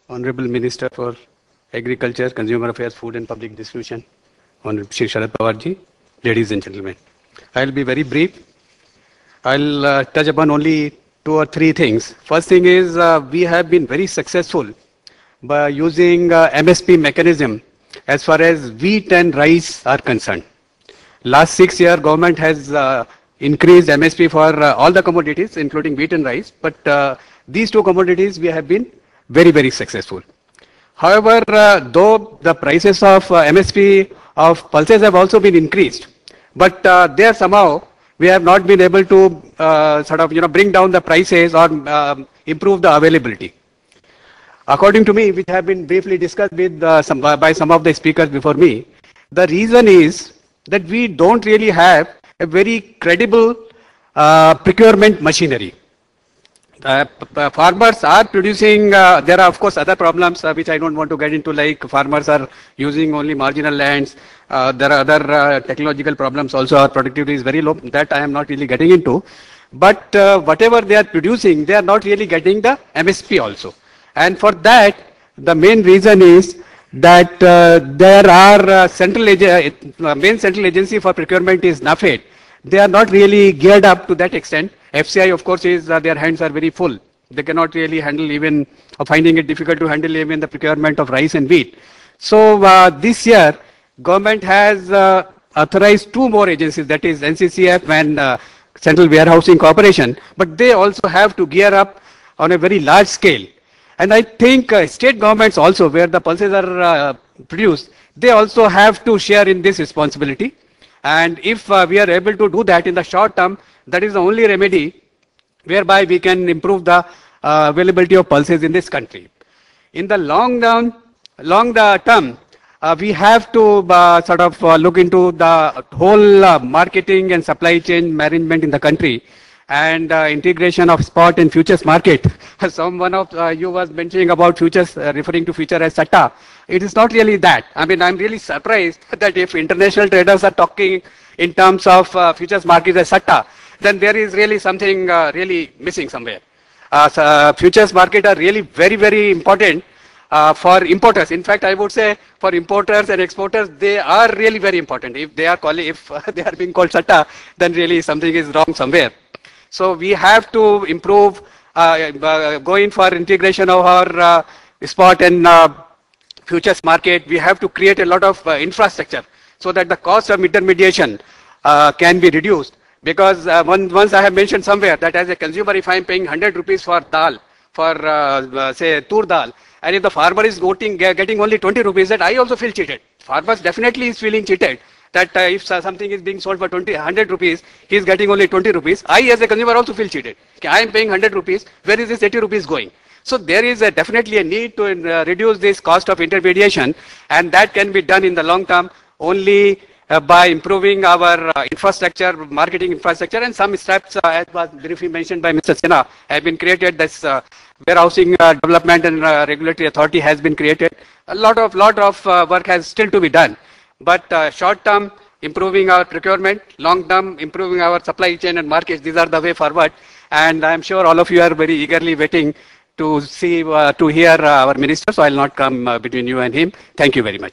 Honorable Minister for Agriculture, Consumer Affairs, Food and Public Distribution, Honorable Shri Sharad Pawar ji, ladies and gentlemen. I'll be very brief. I'll touch upon only 2 or 3 things. First thing is we have been very successful by using MSP mechanism as far as wheat and rice are concerned. Last 6 years, government has increased MSP for all the commodities, including wheat and rice. But these 2 commodities, we have been very, very successful. However, though the prices of MSP of pulses have also been increased, but there somehow we have not been able to bring down the prices or improve the availability. According to me, which have been briefly discussed with by some of the speakers before me, the reason is that we don't really have a very credible procurement machinery. Farmers are producing, there are of course other problems which I don't want to get into, like farmers are using only marginal lands. There are other technological problems also, our productivity is very low, that I am not really getting into. But whatever they are producing, they are not really getting the MSP also. And for that, the main reason is that there are main central agency for procurement is NAFED. They are not really geared up to that extent. FCI, of course, is their hands are very full. They cannot really handle even, finding it difficult to handle even the procurement of rice and wheat. So this year, government has authorized 2 more agencies, that is NCCF and Central Warehousing Corporation, but they also have to gear up on a very large scale. And I think state governments also, where the pulses are produced, they also have to share in this responsibility. And if we are able to do that in the short term, that is the only remedy whereby we can improve the availability of pulses in this country. In the long term, we have to look into the whole marketing and supply chain management in the country, and integration of spot and futures market. One of you was mentioning about futures, referring to future as SATA. It is not really that. I mean, I'm really surprised that if international traders are talking in terms of futures market as SATA, then there is really something really missing somewhere. Futures market are really very, very important for importers. In fact, I would say for importers and exporters, they are really very important. If they are being called SATA, then really something is wrong somewhere. So we have to improve, going for integration of our spot and futures market. We have to create a lot of infrastructure so that the cost of intermediation can be reduced. Because once I have mentioned somewhere that as a consumer, if I am paying 100 rupees for dal, for say tur dal, and if the farmer is getting only 20 rupees, that I also feel cheated. Farmers definitely is feeling cheated. That if something is being sold for 100 rupees, he is getting only 20 rupees. I as a consumer also feel cheated. I am paying 100 rupees, where is this 80 rupees going? So there is definitely a need to reduce this cost of intermediation, and that can be done in the long term only by improving our infrastructure, marketing infrastructure, and some steps, as was briefly mentioned by Mr. Sinha, have been created. This warehousing development and regulatory authority has been created. A lot of work has still to be done. But short term, improving our procurement, long term, improving our supply chain and markets, these are the way forward. And I'm sure all of you are very eagerly waiting to hear our minister. So I'll not come between you and him. Thank you very much.